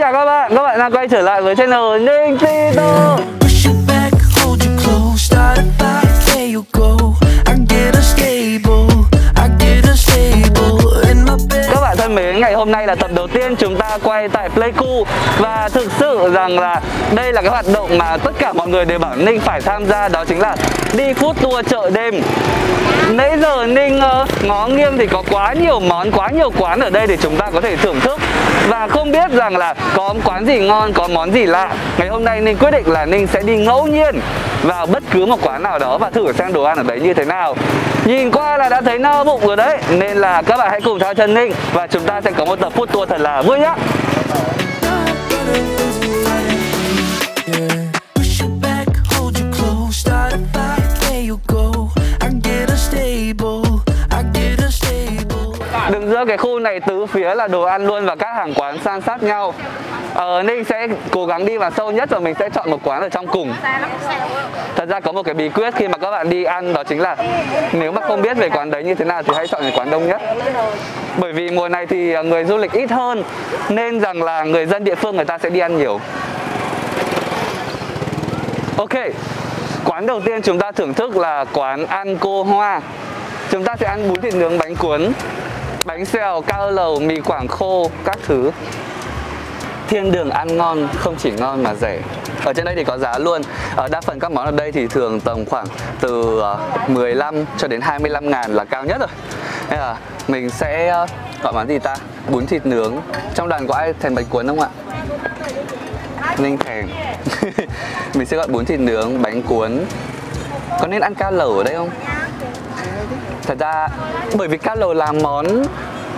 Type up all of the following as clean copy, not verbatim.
chào các bạn đang quay trở lại với channel Ninh Tito. Các bạn thân mến, ngày hôm nay là tập đầu tiên chúng ta quay tại Pleiku. Và thực sự rằng là đây là cái hoạt động mà tất cả mọi người đều bảo Ninh phải tham gia. Đó chính là đi food tour chợ đêm. Nãy giờ Ninh ngó nghiêng thì có quá nhiều món, quá nhiều quán ở đây để chúng ta có thể thưởng thức. Và không biết rằng là có quán gì ngon, có món gì lạ. Ngày hôm nay Ninh quyết định là Ninh sẽ đi ngẫu nhiên vào bất cứ một quán nào đó và thử xem đồ ăn ở đấy như thế nào. Nhìn qua là đã thấy no bụng rồi đấy. Nên là các bạn hãy cùng theo chân Ninh và chúng ta sẽ có một tập food tour thật là vui nhá. Đứng giữa cái khu này tứ phía là đồ ăn luôn và các hàng quán san sát nhau. Ninh sẽ cố gắng đi vào sâu nhất và mình sẽ chọn một quán ở trong cùng. Thật ra có một cái bí quyết khi mà các bạn đi ăn, đó chính là nếu mà không biết về quán đấy như thế nào thì hãy chọn cái quán đông nhất. Bởi vì mùa này thì người du lịch ít hơn, nên rằng là người dân địa phương người ta sẽ đi ăn nhiều. Ok, quán đầu tiên chúng ta thưởng thức là quán ăn cô Hoa. Chúng ta sẽ ăn bún thịt nướng, bánh cuốn, bánh xèo, cao lầu, mì Quảng khô, các thứ. Thiên đường ăn ngon, không chỉ ngon mà rẻ. Ở trên đây thì có giá luôn. Đa phần các món ở đây thì thường tầm khoảng từ 15 cho đến 25 ngàn là cao nhất rồi. Nên là mình sẽ gọi món gì ta? Bún thịt nướng. Trong đoàn có ai thèm bánh cuốn không ạ? Ninh thèm. Mình sẽ gọi bún thịt nướng, bánh cuốn. Có nên ăn cao lầu ở đây không? Thật ra bởi vì cao lầu là món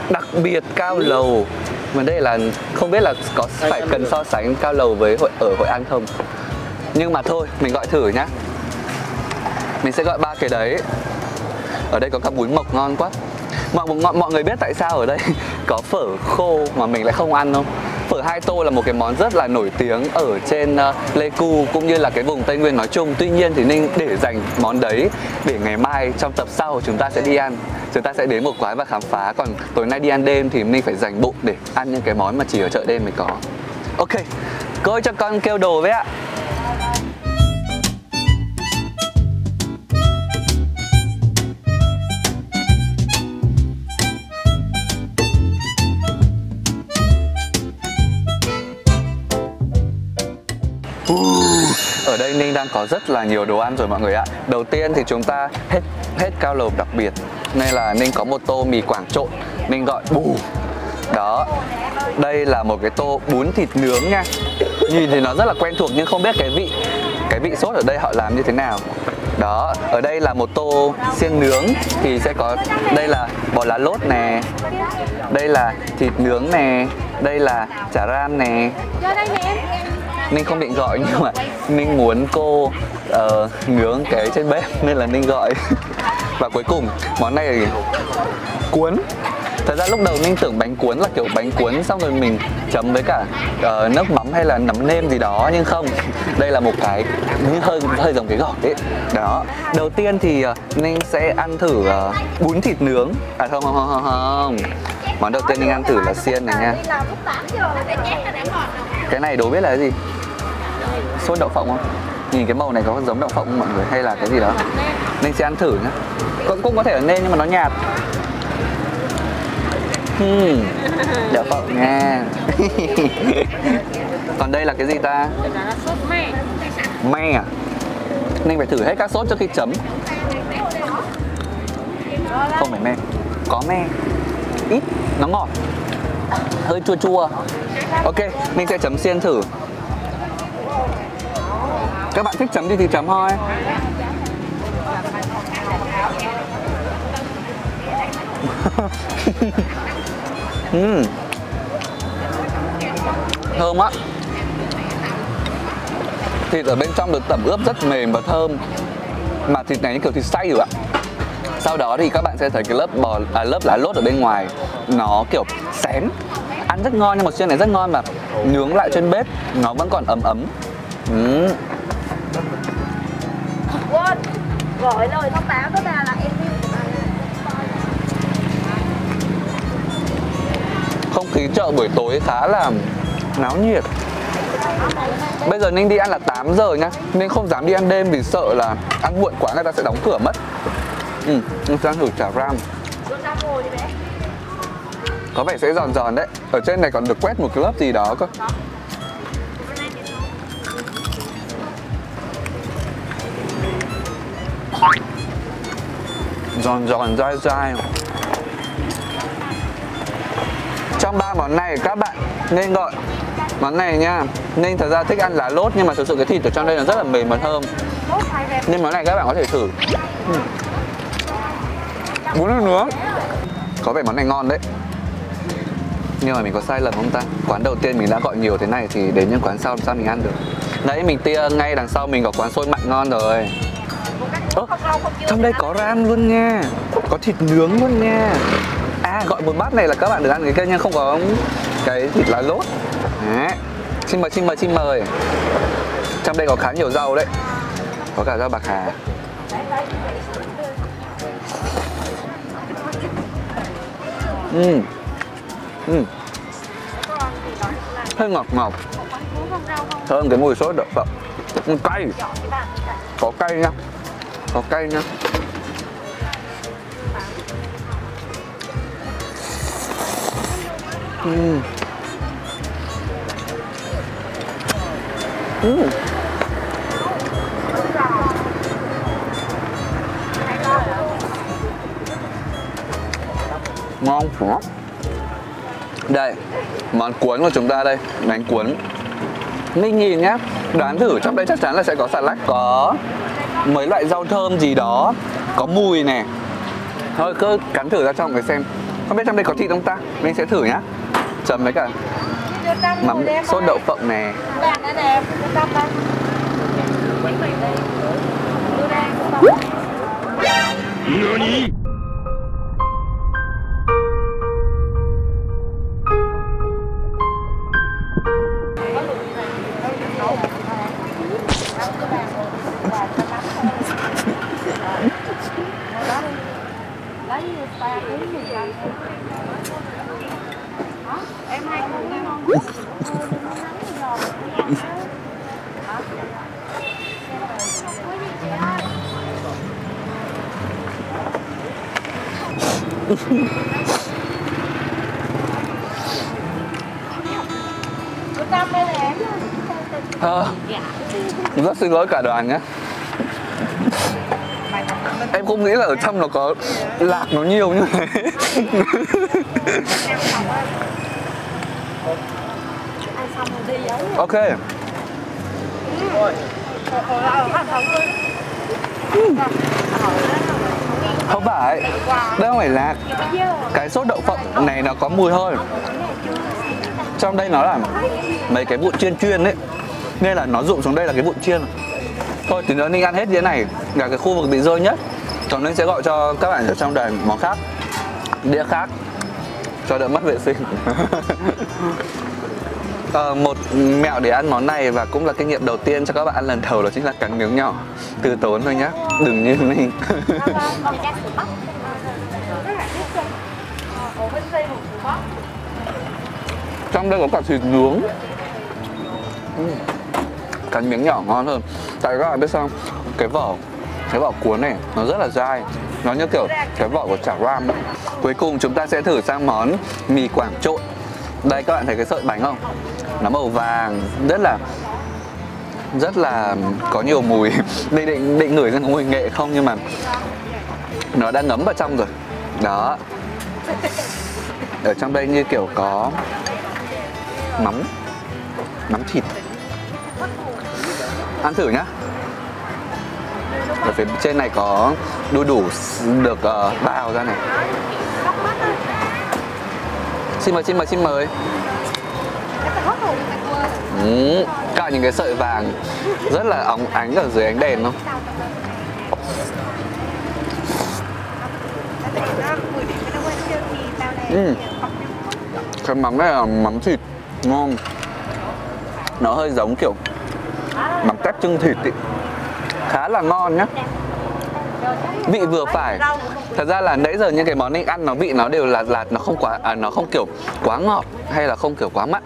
đặc biệt cao lầu. Vấn đề là không biết là có phải cần so sánh cao lầu với ở Hội An không. Nhưng mà thôi, mình gọi thử nhá. Mình sẽ gọi 3 cái đấy. Ở đây có cả bún mộc ngon quá. Mọi người biết tại sao ở đây có phở khô mà mình lại không ăn không? Phở Hai Tô là một cái món rất là nổi tiếng ở trên Pleiku cũng như là cái vùng Tây Nguyên nói chung. Tuy nhiên thì Ninh để dành món đấy để ngày mai trong tập sau chúng ta sẽ đi ăn. Chúng ta sẽ đến một quán và khám phá. Còn tối nay đi ăn đêm thì Ninh phải dành bụng để ăn những cái món mà chỉ ở chợ đêm mới có. Ok, cô ơi cho con kêu đồ với ạ. Ở đây Ninh đang có rất là nhiều đồ ăn rồi mọi người ạ. Đầu tiên thì chúng ta hết cao lầu đặc biệt, nên là Ninh có một tô mì Quảng trộn, Ninh gọi bù. Đó, đây là một cái tô bún thịt nướng nha. Nhìn thì nó rất là quen thuộc nhưng không biết cái vị sốt ở đây họ làm như thế nào. Đó, ở đây là một tô xiên nướng thì sẽ có, đây là bò lá lốt nè, đây là thịt nướng nè, đây là chả ram nè. Ninh không định gọi nhưng mà Ninh muốn cô nướng cái trên bếp nên là Ninh gọi. Và cuối cùng món này là cuốn. Thật ra lúc đầu Ninh tưởng bánh cuốn là kiểu bánh cuốn xong rồi mình chấm với cả nước mắm hay là nấm nêm gì đó, nhưng không. Đây là một cái hơi giống cái gỏi ấy. Đó. Đầu tiên thì Ninh sẽ ăn thử bún thịt nướng. À không. Món đầu tiên Ninh ăn thử là xiên này nha. Cái này đố biết là cái gì? Sốt đậu phộng không? Nhìn cái màu này có giống đậu phộng không mọi người? Hay là cái gì đó? Ninh sẽ ăn thử nhá. Cũng có thể là nên nhưng mà nó nhạt. Đậu phộng nha. Còn đây là cái gì ta? Sốt me. Me à? Ninh phải thử hết các sốt trước khi chấm. Không phải me. Có me. Ít, nó ngọt. Hơi chua chua. Ok, Ninh sẽ chấm xiên thử. Các bạn thích chấm thì chấm thôi. Thơm á. Thịt ở bên trong được tẩm ướp rất mềm và thơm. Mà thịt này như kiểu thịt xay rồi ạ. Sau đó thì các bạn sẽ thấy cái lớp lá lốt ở bên ngoài nó kiểu xém. Ăn rất ngon nhưng mà xiên này rất ngon mà nướng lại trên bếp nó vẫn còn ấm ấm. Quên gọi lời thông báo đó là em đi. Không khí chợ buổi tối khá là náo nhiệt. Bây giờ Ninh đi ăn là 8 giờ nhá, nên không dám đi ăn đêm vì sợ là ăn muộn quá người ta sẽ đóng cửa mất. Mình sẽ ăn thử chả ram. Có vẻ sẽ giòn giòn đấy. Ở trên này còn được quét một cái lớp gì đó cơ. Giòn giòn dai dai. Trong 3 món này các bạn nên gọi món này nha. Nên thật ra thích ăn lá lốt nhưng mà thực sự cái thịt ở trong đây nó rất là mềm và thơm. Nhưng món này các bạn có thể thử. Bún nước nướng. Có vẻ món này ngon đấy. Nhưng mà mình có sai lầm không ta? Quán đầu tiên mình đã gọi nhiều thế này thì đến những quán sau làm sao mình ăn được. Đấy mình tia ngay đằng sau mình có quán xôi mặn ngon rồi. Trong đây có ram luôn nha. Có thịt nướng luôn nha. À gọi một bát này là các bạn được ăn cái kia nha. Không có cái thịt lá lốt. Đấy. Xin mời. Trong đây có khá nhiều rau đấy. Có cả rau bạc hà. Hơi ngọt ngọt. Thơm cái mùi sốt đậu phộng. Cay. Có cay nha. Có cay nha. Ngon quá. Đây, món cuốn của chúng ta đây, bánh cuốn. Mình nhìn nhá, đoán thử trong đây chắc chắn là sẽ có xà lách, có mấy loại rau thơm gì đó, có mùi nè. Thôi cứ cắn thử ra trong để xem. Không biết trong đây có thịt không ta? Mình sẽ thử nhá. Chấm với cả mắm sốt đậu phộng nè. Em hay không? Rất xin lỗi cả đoàn nhé. Em không nghĩ là ở trong nó có lạc nó nhiều như thế. Ok. Không phải, đây không phải lạc. Cái sốt đậu phộng này nó có mùi hơn. Trong đây nó là mấy cái vụn chiên chuyên đấy, nên là nó rụng xuống đây là cái vụn chiên. Thôi thì nữa Ninh ăn hết cái này là cái khu vực bị rơi nhất. Còn Ninh sẽ gọi cho các bạn ở trong đoàn món khác, đĩa khác, cho đỡ mất vệ sinh. Một mẹo để ăn món này và cũng là kinh nghiệm đầu tiên cho các bạn ăn lần đầu đó chính là cắn miếng nhỏ, từ tốn thôi nhá, đừng như Ninh. Trong đây có cả thịt nướng. Cắn miếng nhỏ ngon hơn. Tại các bạn biết sao? Cái vỏ cuốn này nó rất là dai. Nó như kiểu cái vỏ của chả ram. Cuối cùng chúng ta sẽ thử sang món mì Quảng trộn. Đây các bạn thấy cái sợi bánh không? Nó màu vàng, rất là có nhiều mùi. Định ngửi ra có mùi nghệ không, nhưng mà nó đã ngấm vào trong rồi. Đó. Ở trong đây như kiểu có mắm thịt. Ăn thử nhá. Ở phía trên này có đu đủ được bao ra này. Xin mời. Cả những cái sợi vàng rất là óng ánh ở dưới ánh đèn không? Cái mắm này là mắm thịt ngon. Nó hơi giống kiểu mắm tép trưng thịt ý. Khá là ngon nhá. Vị vừa phải. Thật ra là nãy giờ những cái món anh ăn nó vị nó đều là nó không quá nó không kiểu quá ngọt hay là không kiểu quá mặn.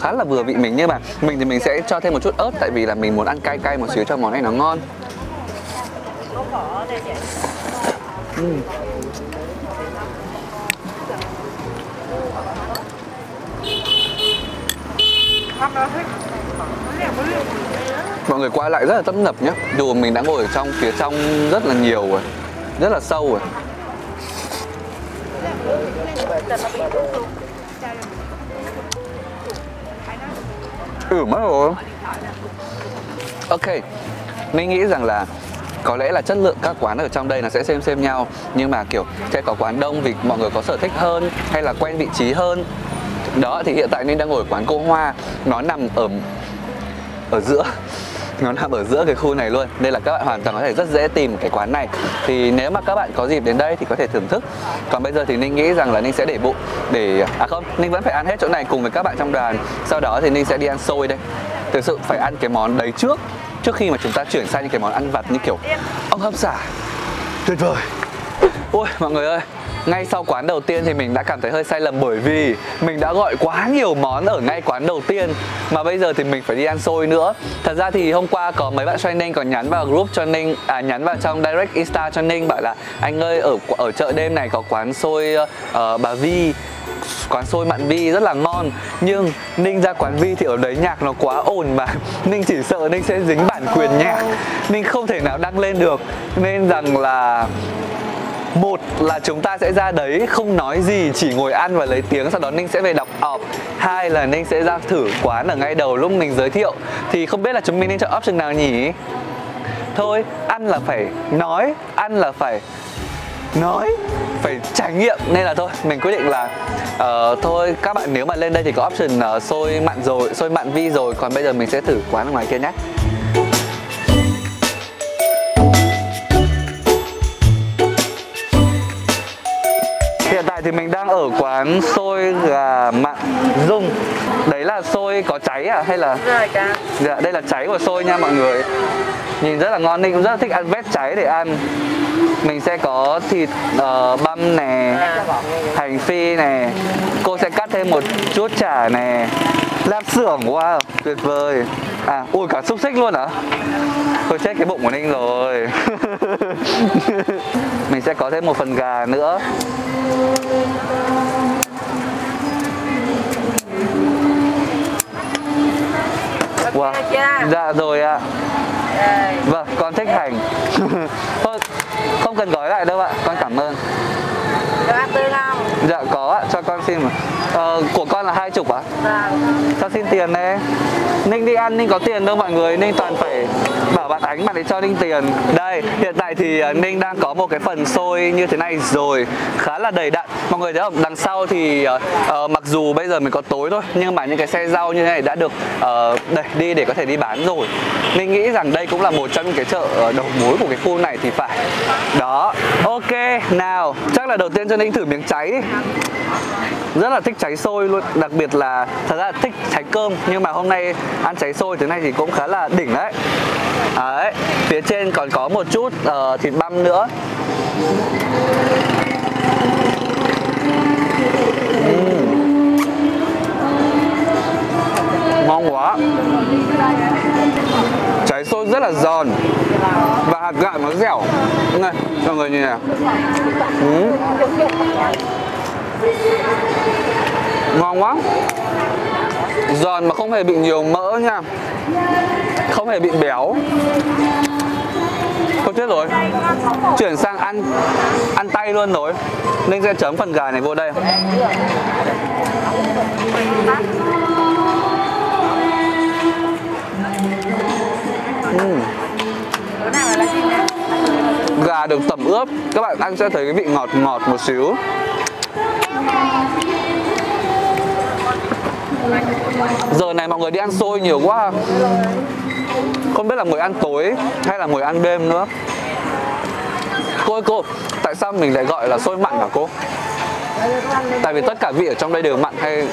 khá là vừa vị mình. Nhưng mà mình thì mình sẽ cho thêm một chút ớt, tại vì là mình muốn ăn cay cay một xíu cho món này nó ngon. Mọi người qua lại rất là tấp nập nhé. Dù mình đã ngồi ở trong phía trong rất là nhiều rồi, rất là sâu rồi. Mất rồi. Ok, mình nghĩ rằng là có lẽ là chất lượng các quán ở trong đây nó sẽ xem nhau, nhưng mà kiểu sẽ có quán đông vì mọi người có sở thích hơn hay là quen vị trí hơn. Đó, thì hiện tại Ninh đang ngồi ở quán Cô Hoa. Nó nằm ở giữa. Nó nằm ở giữa cái khu này luôn, nên là các bạn hoàn toàn có thể rất dễ tìm cái quán này. Thì nếu mà các bạn có dịp đến đây thì có thể thưởng thức. Còn bây giờ thì Ninh nghĩ rằng là Ninh sẽ để bụng để... À không, Ninh vẫn phải ăn hết chỗ này cùng với các bạn trong đoàn. Sau đó thì Ninh sẽ đi ăn xôi đây. Thực sự phải ăn cái món đấy trước khi mà chúng ta chuyển sang những cái món ăn vặt như kiểu ốc hấp xả. Tuyệt vời. Ôi mọi người ơi, ngay sau quán đầu tiên thì mình đã cảm thấy hơi sai lầm, bởi vì mình đã gọi quá nhiều món ở ngay quán đầu tiên mà bây giờ thì mình phải đi ăn xôi nữa. Thật ra thì hôm qua có mấy bạn training còn nhắn vào group cho Ninh, nhắn vào trong direct Insta cho Ninh bảo là anh ơi, ở chợ đêm này có quán xôi bà Vi, quán xôi Mạn Vi rất là ngon. Nhưng Ninh ra quán Vi thì ở đấy nhạc nó quá ồn mà Ninh chỉ sợ Ninh sẽ dính bản quyền nhạc, Ninh không thể nào đăng lên được. Nên rằng là một là chúng ta sẽ ra đấy không nói gì, chỉ ngồi ăn và lấy tiếng, sau đó Ninh sẽ về đọc ọp. Hai là Ninh sẽ ra thử quán ở ngay đầu lúc mình giới thiệu. Thì không biết là chúng mình nên chọn option nào nhỉ? Thôi, ăn là phải nói, ăn là phải nói, phải trải nghiệm. Nên là thôi, mình quyết định là thôi các bạn nếu mà lên đây thì có option xôi mặn rồi, xôi Mạn Vi rồi. Còn bây giờ mình sẽ thử quán ở ngoài kia nhé. Hiện tại thì mình đang ở quán xôi gà Mạn Dung. Đấy là xôi có cháy à hay là... Dạ, đây là cháy của xôi nha mọi người. Nhìn rất là ngon, Ninh cũng rất là thích ăn vét cháy để ăn. Mình sẽ có thịt băm nè, hành phi nè. Cô sẽ cắt thêm một chút chả nè. Lạp xưởng, wow, tuyệt vời. À, ui cả xúc xích luôn hả? Thôi chết cái bụng của Ninh rồi. Mình sẽ có thêm một phần gà nữa. Wow. Dạ rồi ạ. Vâng, con thích hành. Thôi, không cần gói lại đâu ạ, con cảm ơn. Được ăn tươi không? Dạ có ạ, cho con xin mà. Của con là 20 ạ? Vâng. Cho xin tiền đây. Ninh đi ăn, Ninh có tiền đâu mọi người, Ninh toàn phải bảo bạn Ánh bạn ấy cho Ninh tiền. Đây, hiện tại thì Ninh đang có một cái phần xôi như thế này rồi, khá là đầy đặn. Mọi người thấy không, đằng sau thì mặc dù bây giờ mình có tối thôi, nhưng mà những cái xe rau như thế này đã được đẩy đi để có thể đi bán rồi. Ninh nghĩ rằng đây cũng là một trong những cái chợ đầu mối của cái khu này thì phải. Đó, ok, nào, chắc là đầu tiên cho Ninh thử miếng cháy đi. Rất là thích cháy xôi luôn, đặc biệt là thật ra là thích cháy cơm, nhưng mà hôm nay ăn cháy xôi thế này thì cũng khá là đỉnh đấy. Đấy, phía trên còn có một chút thịt băm nữa. Ngon quá. Cháy xôi rất là giòn và hạt gạo nó dẻo. Này, mọi người nhìn này. Ngon quá. Giòn mà không hề bị nhiều mỡ nha, không hề bị béo. Thôi chết rồi, chuyển sang ăn tay luôn rồi. Ninh sẽ chấm phần gà này vô đây. Gà được tẩm ướp, các bạn ăn sẽ thấy cái vị ngọt ngọt một xíu. Giờ này mọi người đi ăn xôi nhiều quá, không biết là mới ăn tối hay là mới ăn đêm nữa. Cô, tại sao mình lại gọi là xôi mặn hả cô? Tại vì tất cả vị ở trong đây đều mặn hay?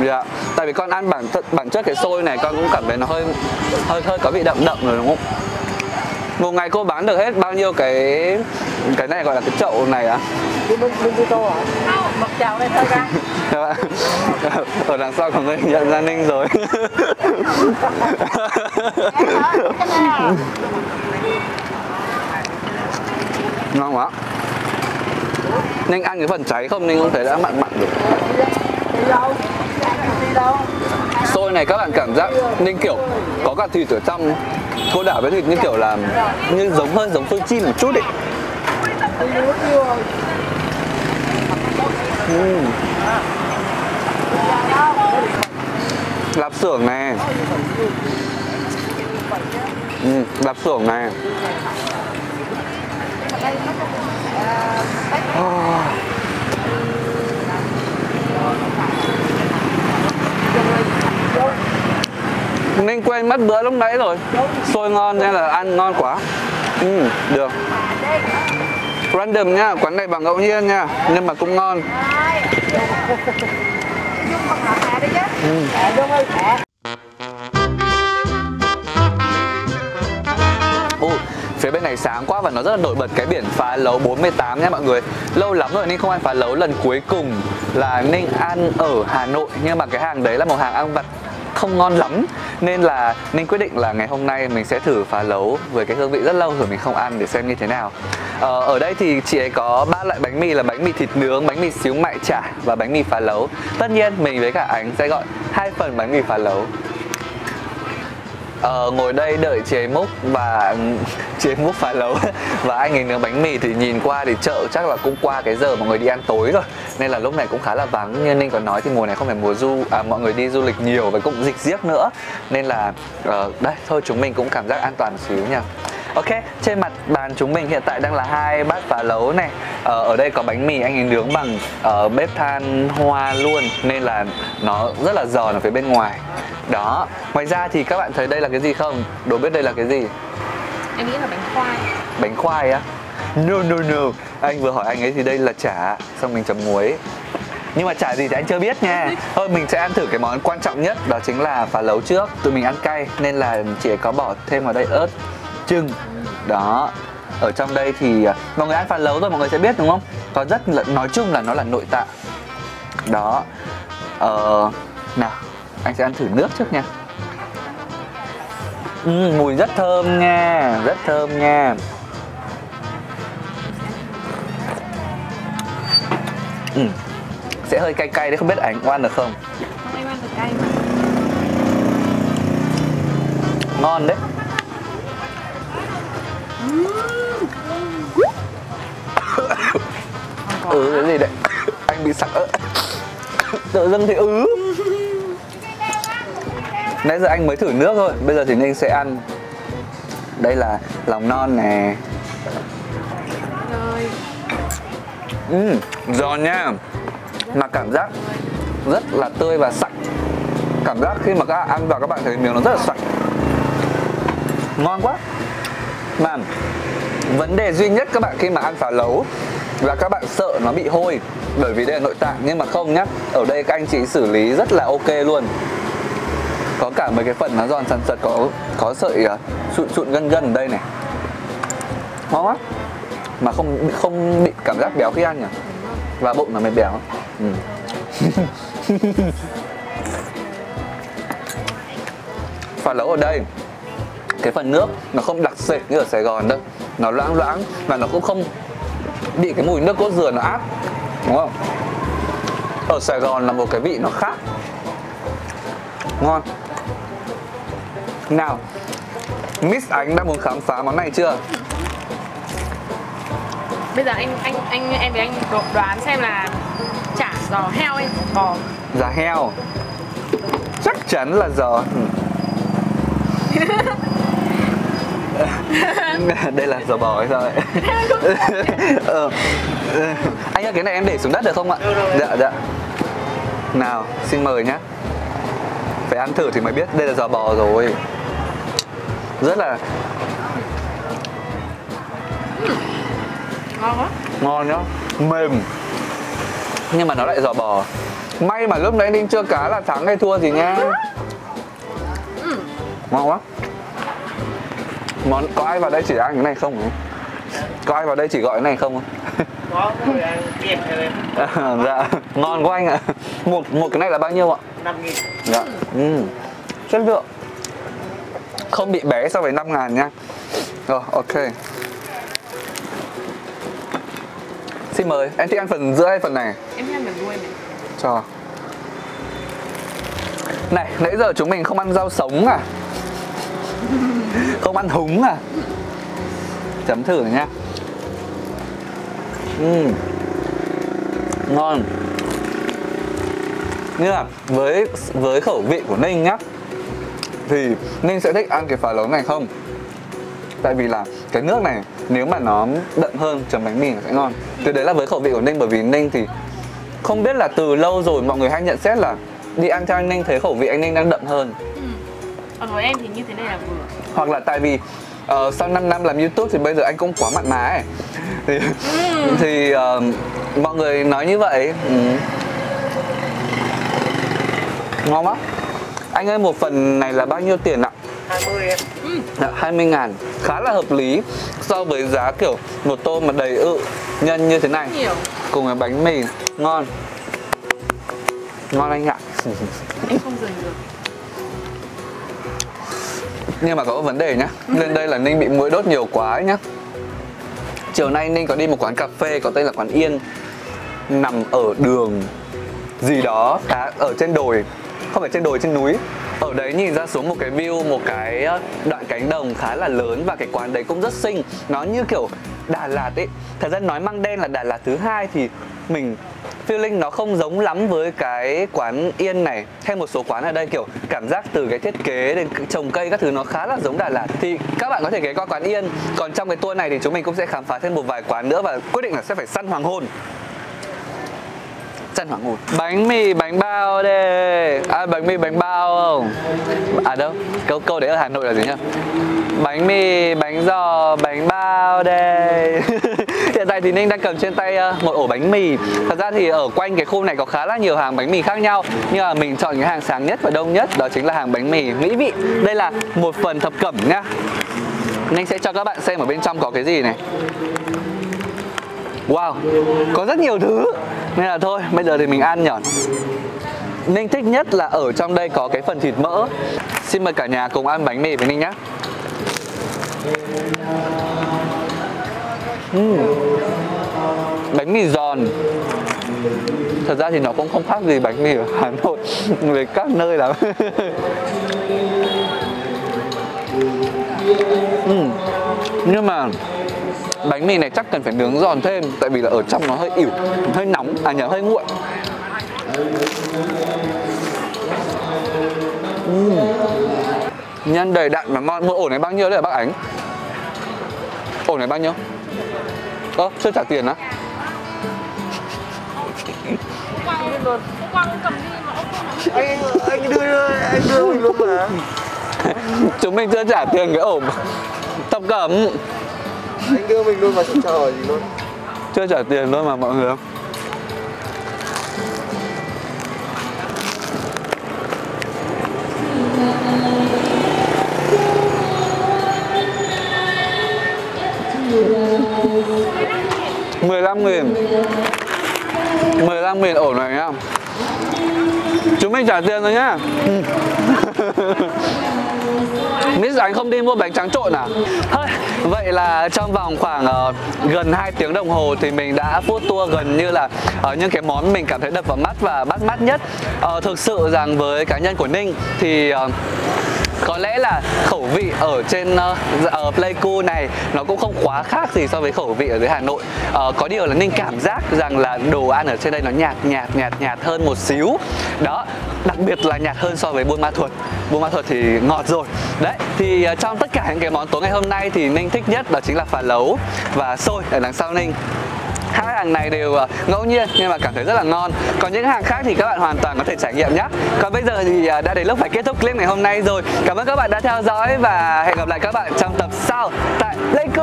Dạ. Tại vì con ăn bản chất cái xôi này con cũng cảm thấy nó hơi có vị đậm đậm rồi đúng không? Một ngày cô bán được hết bao nhiêu cái này gọi là cái chậu này á? đi tô hả? Không, mực chào đây thôi ra. Các bạn, ở đằng sau có người nhận ra Ninh rồi. Ngon quá. Ninh ăn cái phần cháy không? Ninh không thấy đã mặn mặn được. Xôi này các bạn cảm giác Ninh kiểu có cả thịt ở trong. Cô đảo với thịt như kiểu là như giống hơn giống xôi chim một chút ấy. Lạp xưởng này. Lạp xưởng này. Ninh quên mất bữa lúc nãy rồi. Xôi ngon nên là ăn ngon quá. Được. Random nha, quán này bằng ngẫu nhiên nha, nhưng mà cũng ngon. Phía bên này sáng quá và nó rất là nổi bật cái biển phá lấu 48 nha mọi người. Lâu lắm rồi Ninh không ăn phá lấu, lần cuối cùng là Ninh ăn ở Hà Nội. Nhưng mà cái hàng đấy là một hàng ăn vặt không ngon lắm, nên là Ninh quyết định là ngày hôm nay mình sẽ thử phá lấu với cái hương vị rất lâu rồi mình không ăn để xem như thế nào. Ở đây thì chị ấy có 3 loại bánh mì là bánh mì thịt nướng, bánh mì xíu mại chả và bánh mì phá lấu. Tất nhiên mình với cả Ánh sẽ gọi 2 phần bánh mì phá lấu. Ngồi đây đợi chị ấy múc và chị ấy múc phá lấu và anh ấy nướng bánh mì thì nhìn qua thì chợ chắc là cũng qua cái giờ mọi người đi ăn tối rồi, nên là lúc này cũng khá là vắng. Như Ninh có nói thì mùa này không phải mùa mọi người đi du lịch nhiều và cũng dịch giếc nữa, nên là đây thôi chúng mình cũng cảm giác an toàn một xíu nha. Ok, trên mặt bàn chúng mình hiện tại đang là 2 bát phá lấu này. Ở đây có bánh mì anh ấy nướng bằng bếp than hoa luôn, nên là nó rất là giòn ở phía bên ngoài. Đó, ngoài ra thì các bạn thấy đây là cái gì không? Đố biết đây là cái gì? Em nghĩ là bánh khoai. Bánh khoai á? No. Anh vừa hỏi anh ấy thì đây là chả, xong mình chấm muối. Nhưng mà chả gì thì anh chưa biết nha. Thôi mình sẽ ăn thử cái món quan trọng nhất, đó chính là phá lấu trước. Tụi mình ăn cay nên là chị ấy có bỏ thêm vào đây ớt chưng. Đó. Ở trong đây thì mọi người ăn phá lấu rồi mọi người sẽ biết đúng không? Có rất là, nói chung là nó là nội tạng. Đó. Nào, anh sẽ ăn thử nước trước nha. Mùi rất thơm nha, rất thơm nha. Sẽ hơi cay cay đấy, không biết Ánh có ăn được không? Không, em ăn được cay. Ngon đấy. Cái gì đấy? Anh bị sặc ớt. Tự dưng thì nãy giờ anh mới thử nước thôi, bây giờ thì Ninh sẽ ăn. Đây là lòng non nè. Giòn nha. Mà cảm giác rất là tươi và sạch. Cảm giác khi mà các bạn ăn vào các bạn thấy miếng nó rất là sạch. Ngon quá. Mà vấn đề duy nhất các bạn khi mà ăn phá lấu là các bạn sợ nó bị hôi, bởi vì đây là nội tạng, nhưng mà không nhá. Ở đây các anh chị xử lý rất là ok luôn. Có cả mấy cái phần nó giòn sần sật, có sợi sụn gân ở đây này. Ngon quá. Mà không bị cảm giác béo khi ăn nhỉ. Và bụng nó mới béo. Phá lấu ở đây, cái phần nước nó không đặc sệt như ở Sài Gòn đâu. Nó loãng loãng và nó cũng không bị cái mùi nước cốt dừa nó áp, đúng không? Ở Sài Gòn là một cái vị nó khác. Ngon. Nào, Miss Ánh đã muốn khám phá món này chưa? Bây giờ em với anh đoán xem là chả giò heo hay bò. Giò heo. Chắc chắn là giò. Đây là giò bò hay sao vậy? Anh ơi, cái này em để xuống đất được không ạ? Dạ. Nào, xin mời nhá. Phải ăn thử thì mới biết đây là giò bò rồi. Rất là ngon quá. Ngon nhá, mềm. Nhưng mà nó lại giò bò. May mà lúc nãy Ninh chưa cá là thắng hay thua gì nha. Ngon quá. Có ai vào đây chỉ ăn cái này không? Có ai vào đây chỉ gọi cái này không? Có rồi ăn kèm theo em. Dạ, ngon quá anh ạ. Một cái này là bao nhiêu ạ? 5.000. Dạ. Chất lượng. Không bị bé so với 5.000 nha. Rồi, ok. Xin mời, em thích ăn phần giữa hay phần này? Em thích ăn phần đuôi này. Cho. Này, nãy giờ chúng mình không ăn rau sống à? Không ăn húng à? Chấm thử này nhá. Ngon. Nhưng mà với khẩu vị của Ninh nhá, thì Ninh sẽ thích ăn cái phá lấu này không? Tại vì là cái nước này nếu mà nó đậm hơn chấm bánh mì sẽ ngon. Từ đấy là với khẩu vị của Ninh, bởi vì Ninh thì không biết là từ lâu rồi mọi người hay nhận xét là đi ăn theo anh Ninh thấy khẩu vị anh Ninh đang đậm hơn. Còn với em thì như thế này là vừa. Hoặc là tại vì sau 5 năm làm YouTube thì bây giờ anh cũng quá mặn má ấy. Thì mọi người nói như vậy. Ngon lắm. Anh ơi, một phần này là bao nhiêu tiền ạ? 20 em. Dạ, 20.000. Khá là hợp lý so với giá kiểu một tô mà đầy ự nhân như thế này. Nhiều. Cùng với bánh mì. Ngon. Ngon anh ạ. Em không dừng được. Nhưng mà có một vấn đề nhá. Lên đây là Ninh bị muỗi đốt nhiều quá ấy nhá. Chiều nay Ninh có đi một quán cà phê có tên là quán Yên, nằm ở đường gì đó ở trên đồi. Không phải trên đồi, trên núi. Ở đấy nhìn ra xuống một cái view, một cái đoạn cánh đồng khá là lớn. Và cái quán đấy cũng rất xinh. Nó như kiểu Đà Lạt ấy. Thật ra nói Măng Đen là Đà Lạt thứ hai thì mình feeling nó không giống lắm với cái quán Yên này hay một số quán ở đây, kiểu cảm giác từ cái thiết kế đến trồng cây các thứ nó khá là giống Đà Lạt. Thì các bạn có thể ghé qua quán Yên. Còn trong cái tour này thì chúng mình cũng sẽ khám phá thêm một vài quán nữa và quyết định là sẽ phải săn hoàng hôn. Săn hoàng hôn. Bánh mì bánh bao đây. À, bánh mì bánh bao không? À đâu? Câu đấy ở Hà Nội là gì nhá? Bánh mì, bánh giò, bánh bao đây. Hiện tại thì Ninh đang cầm trên tay một ổ bánh mì. Thật ra thì ở quanh cái khu này có khá là nhiều hàng bánh mì khác nhau, nhưng mà mình chọn cái hàng sáng nhất và đông nhất, đó chính là hàng bánh mì mỹ vị. Đây là một phần thập cẩm nhá. Ninh sẽ cho các bạn xem ở bên trong có cái gì này. Wow, có rất nhiều thứ. Nên là thôi, bây giờ thì mình ăn nhở. Ninh thích nhất là ở trong đây có cái phần thịt mỡ. Xin mời cả nhà cùng ăn bánh mì với Ninh nhé. Bánh mì giòn. Thật ra thì nó cũng không khác gì bánh mì ở Hà Nội về các nơi lắm. Nhưng mà bánh mì này chắc cần phải nướng giòn thêm, tại vì là ở trong nó hơi ỉu, hơi nóng, hơi nguội. Nhân đầy đặn mà ngon. Một ổ này bao nhiêu đấy hả bác Ánh? Ổ này bao nhiêu? Chưa trả tiền á? Anh đưa mình luôn mà. Chúng mình chưa trả tiền cái ổ thập cẩm. Anh đưa mình luôn mà chẳng chờ gì luôn. Chưa trả tiền luôn mà mọi người. $15.000 ổ này nhá. Chúng mình trả tiền rồi nhá. Miss Ánh không đi mua bánh tráng trộn à? Thôi, vậy là trong vòng khoảng gần 2 tiếng đồng hồ thì mình đã food tour gần như là những cái món mình cảm thấy đập vào mắt và bắt mắt nhất. Thực sự rằng với cá nhân của Ninh thì có lẽ là khẩu vị ở trên Pleiku này nó cũng không quá khác gì so với khẩu vị ở dưới Hà Nội. Có điều là Ninh cảm giác rằng là đồ ăn ở trên đây nó nhạt hơn một xíu. Đó, đặc biệt là nhạt hơn so với Buôn Ma Thuột. Buôn Ma Thuột thì ngọt rồi. Đấy, thì trong tất cả những cái món tối ngày hôm nay thì Ninh thích nhất đó chính là phá lấu và xôi ở đằng sau Ninh. Hai hàng này đều ngẫu nhiên nhưng mà cảm thấy rất là ngon. Còn những hàng khác thì các bạn hoàn toàn có thể trải nghiệm nhé. Còn bây giờ thì đã đến lúc phải kết thúc clip ngày hôm nay rồi. Cảm ơn các bạn đã theo dõi và hẹn gặp lại các bạn trong tập sau tại Pleiku.